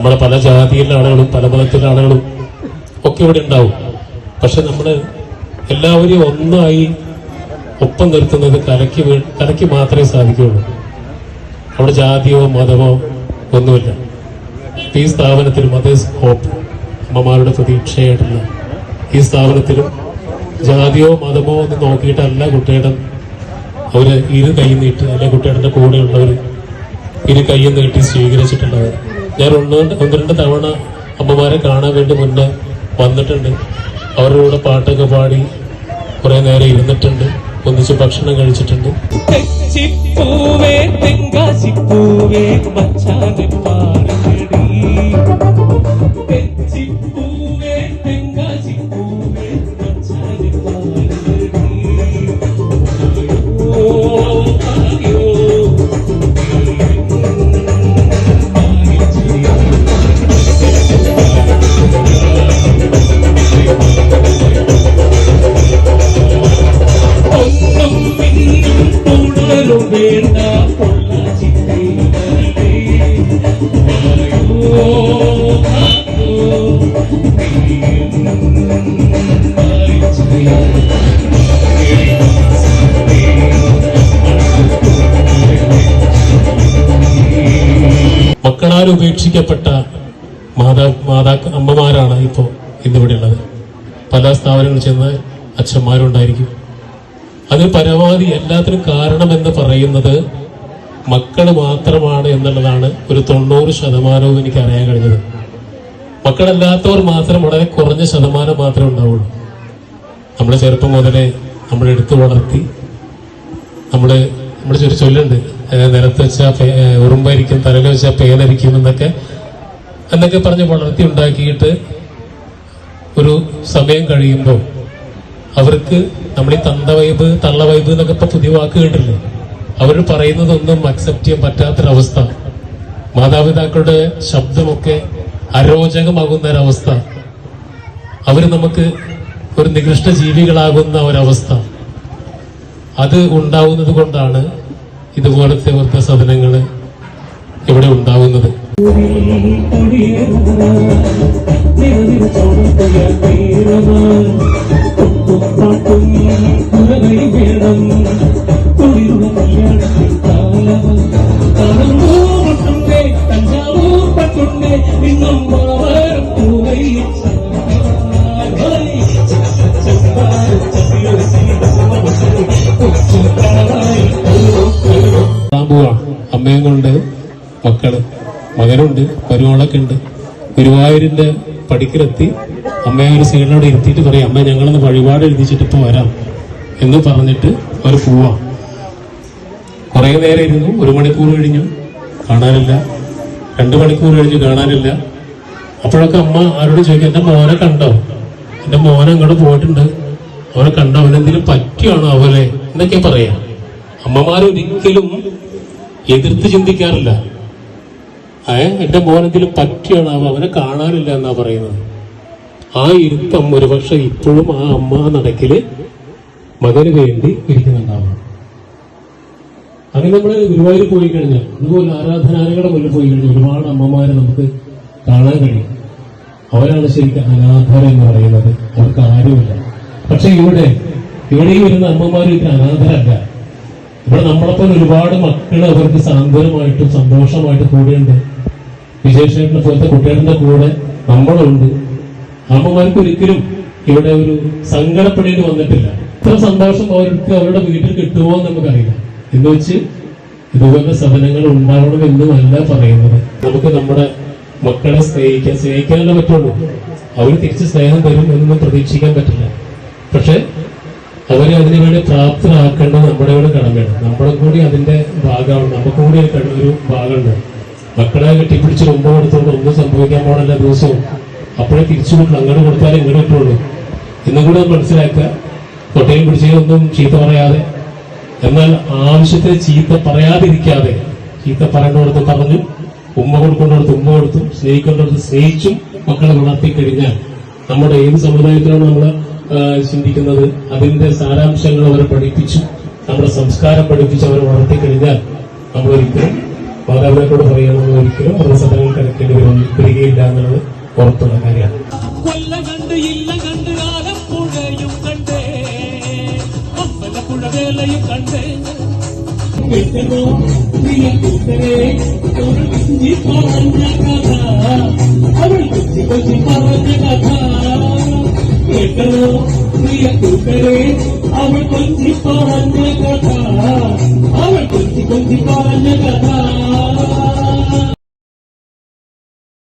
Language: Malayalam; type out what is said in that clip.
നമ്മളെ പല ജാതിയിലെ ആളുകളും പല മതത്തിലെ ആളുകളും ഒക്കെ ഇവിടെ ഉണ്ടാവും. പക്ഷെ നമ്മള് എല്ലാവരെയും ഒന്നായി ഒപ്പം നിർത്തുന്നത് കലയ്ക്ക് മാത്രമേ സാധിക്കുകയുള്ളൂ. അവിടെ ജാതിയോ മതമോ ഒന്നുമില്ല. ഈ സ്ഥാപനത്തിലും മദേഴ്സ് ഹോപ്പ് അമ്മമാരുടെ പ്രതീക്ഷയായിട്ടുള്ള ഈ സ്ഥാപനത്തിലും ജാതിയോ മതമോ ഒന്നും നോക്കിയിട്ടല്ല കുട്ടിയുടെ അവര് ഇരു കൈ നീട്ടി, അല്ലെ കുട്ടിയുടെ കൂടെയുള്ളവർ ഇരു കൈ നീട്ടി സ്വീകരിച്ചിട്ടുള്ളത്. ഞാൻ ഒന്ന് രണ്ട് തവണ അമ്മമാരെ കാണാൻ വേണ്ടി മുന്നേ വന്നിട്ടുണ്ട്. അവരുടെ കൂടെ പാട്ടൊക്കെ പാടി കുറെ നേരം ഇരുന്നിട്ടുണ്ട്, ഒന്നിച്ച് ഭക്ഷണം കഴിച്ചിട്ടുണ്ട്. മക്കളാൽ ഉപേക്ഷിക്കപ്പെട്ട അമ്മമാരാണ് ഇപ്പോൾ ഇന്നിവിടെ ഉള്ളത്. പല സ്ഥാപനങ്ങളിൽ ചെന്ന് അച്ഛന്മാരുണ്ടായിരിക്കും. അതിന് പരമാവധി എല്ലാത്തിനും കാരണമെന്ന് പറയുന്നത് മക്കൾ മാത്രമാണ് എന്നുള്ളതാണ്. ഒരു 90% എനിക്ക് അറിയാൻ കഴിഞ്ഞത്. മക്കളല്ലാത്തവർ മാത്രം വളരെ കുറഞ്ഞ ശതമാനം മാത്രമേ ഉണ്ടാവുള്ളൂ. നമ്മളെ ചെറുപ്പം മുതലേ നമ്മളെടുത്ത് വളർത്തി നമ്മുടെ ചെറിയ ചൊല്ലുണ്ട്, നിലത്ത് വെച്ചാൽ ഉറുമ്പായിരിക്കും, തലയിൽ വെച്ചാൽ പേനരിക്കും എന്നൊക്കെ പറഞ്ഞ് വളർത്തി ഉണ്ടാക്കിയിട്ട് ഒരു സമയം കഴിയുമ്പോൾ അവർക്ക് നമ്മൾ ഈ തന്ത വൈബ് തള്ള വൈബ് എന്നൊക്കെ ഇപ്പൊ പുതിയ വാക്ക് കേട്ടില്ലേ, അവർ പറയുന്നതൊന്നും അക്സെപ്റ്റ് ചെയ്യാൻ പറ്റാത്തൊരവസ്ഥ, മാതാപിതാക്കളുടെ ശബ്ദമൊക്കെ അരോചകമാകുന്ന ഒരവസ്ഥ, അവര് നമുക്ക് ഒരു നികൃഷ്ട ജീവികളാകുന്ന ഒരവസ്ഥ, അത് ഉണ്ടാവുന്നത് കൊണ്ടാണ് ഇതുപോലത്തെ വൃദ്ധസദനങ്ങൾ ഇവിടെ ഉണ്ടാവുന്നത്. അമ്മയും കൊണ്ട് മകനുണ്ട്, മരുമകളൊക്കെ ഉണ്ട്. ഗുരുവായൂരിന്റെ പടിക്കലെത്തി അമ്മയെ ഒരു സൈഡിലൂടെ ഇരുത്തിയിട്ട് പറയും, അമ്മ ഞങ്ങളൊന്ന് വഴിപാട് എഴുതിച്ചിട്ട് ഇപ്പൊ വരാം എന്ന് പറഞ്ഞിട്ട് അവർ പോവാം. കുറെ നേരം ഇരുന്നു. 1 മണിക്കൂർ കഴിഞ്ഞു, കാണാനില്ല. 2 മണിക്കൂർ കഴിഞ്ഞു, കാണാനില്ല. അപ്പോഴൊക്കെ അമ്മ ആരോട് ചോദിക്കും, എന്റെ മോനെ കണ്ടോ, എന്റെ മോനെ അങ്ങോട്ട് പോയിട്ടുണ്ട്, അവനെ കണ്ടോ, അവനെന്തെങ്കിലും പറ്റിയാണോ അവരെ എന്നൊക്കെ പറയാം. അമ്മമാരൊരിക്കലും എതിർത്ത് ചിന്തിക്കാറില്ല. എന്റെ മോനെന്തെങ്കിലും പറ്റിയാണോ, അവനെ കാണാനില്ല എന്നാ പറയുന്നത്. ആ ഇരുത്തം ഒരുപക്ഷെ ഇപ്പോഴും ആ അമ്മ നടക്കില് മകന് വേണ്ടി ഇരിക്കുന്നുണ്ടാവും. അങ്ങനെ നമ്മള് ഗുരുവായൂർ പോയി കഴിഞ്ഞാൽ, അതുപോലെ ആരാധനാലയങ്ങളുടെ മുന്നിൽ പോയി കഴിഞ്ഞാൽ ഒരുപാട് അമ്മമാരെ നമുക്ക് കാണാൻ കഴിയും. അവരാണ് ശരിക്കും അനാഥർ എന്ന് പറയുന്നത്. അവർക്ക് ആരുമില്ല. പക്ഷെ ഇവിടെയും വരുന്ന അമ്മമാരും ഇത് അനാഥരല്ല. ഇവിടെ നമ്മളെപ്പോലെ ഒരുപാട് മക്കള് അവർക്ക് സാന്ത്വനമായിട്ടും സന്തോഷമായിട്ട് കൂടെയുണ്ട്. വിജയശേഖരനെ പോലത്തെ കുട്ടികളുടെ കൂടെ നമ്മളുണ്ട്. അമ്മമാർക്ക് ഒരിക്കലും ഇവിടെ ഒരു സങ്കടപ്പെടേണ്ടി വന്നിട്ടില്ല. ഇത്ര സന്തോഷം അവർക്ക് അവരുടെ വീട്ടിൽ കിട്ടുമോ എന്ന് നമുക്കറിയില്ല. എന്ന് വെച്ച് ഇതുപോലെ സദനങ്ങൾ ഉണ്ടാവണമെന്നുമല്ല പറയുന്നത്. നമുക്ക് നമ്മുടെ മക്കളെ സ്നേഹിക്കാനല്ലേ പറ്റുള്ളൂ. അവർ തിരിച്ച് സ്നേഹം തരും എന്നൊന്നും പ്രതീക്ഷിക്കാൻ പറ്റില്ല. പക്ഷെ അവരെ അതിനുവേണ്ടി പ്രാപ്തരാക്കേണ്ടത് നമ്മുടെ കൂടെ കടമയാണ്. നമ്മുടെ കൂടി അതിന്റെ ഭാഗമാണ്. നമുക്ക് കൂടി ഒരു ഭാഗമുണ്ട്. മക്കളെ കെട്ടിപ്പിടിച്ച് മുമ്പ് കൊടുത്തോണ്ട് ഒന്നും സംഭവിക്കാൻ പോകണല്ല ദിവസവും. അപ്പോഴേ തിരിച്ചു വിട്ടു, അങ്ങോട്ട് കൊടുത്താലേ ഇങ്ങോട്ട് ഇട്ടുള്ളൂ. ഇന്നും കൂടെ മനസ്സിലാക്കുക. കൊട്ടയും പിടിച്ചൊന്നും ചീത്ത പറയാതെ, എന്നാൽ ആവശ്യത്തിന് ചീത്ത പറയാതിരിക്കാതെ, ചീത്ത പറയേണ്ടടുത്ത് പറഞ്ഞു, ഉമ്മ കൊടുക്കേണ്ടടുത്ത് ഉമ്മ കൊടുത്തും സ്നേഹിക്കേണ്ടടുത്ത് സ്നേഹിച്ചും മക്കളെ വളർത്തി കഴിഞ്ഞാൽ നമ്മുടെ ഏത് സമുദായത്തിലാണ് നമ്മൾ ചിന്തിക്കുന്നത് അതിന്റെ സാരാംശങ്ങൾ അവരെ പഠിപ്പിച്ചു, നമ്മുടെ സംസ്കാരം പഠിപ്പിച്ച് അവരെ വളർത്തി കഴിഞ്ഞാൽ നമ്മളൊരിക്കലും മാതാപിതാക്കളോട് പറയുകയാണെങ്കിൽ ഒരിക്കലും വൃദ്ധസദനങ്ങൾ കിടക്കേണ്ടി വരികയില്ല എന്നുള്ളത് ഉറപ്പുള്ള കാര്യമാണ്. കൊല്ല കണ്ട് ഇല്ല കണ്ട് ആലപ്പുഴയും കണ്ടേ അമ്പലപ്പുഴ വേലയും കണ്ടേ കേട്ടനോ പ്രിയ കൂട്ടരെ അവൾ കുഞ്ഞി പറഞ്ഞ കഥ അവൾ കുഞ്ഞി കൊച്ചി പറഞ്ഞ കഥ കേട്ടനോ പ്രിയ കൂട്ടരെ അവൾ കൊഞ്ചി പറഞ്ഞ കഥ അവൾ കൊഞ്ചി കൊഞ്ചി പറഞ്ഞ കഥ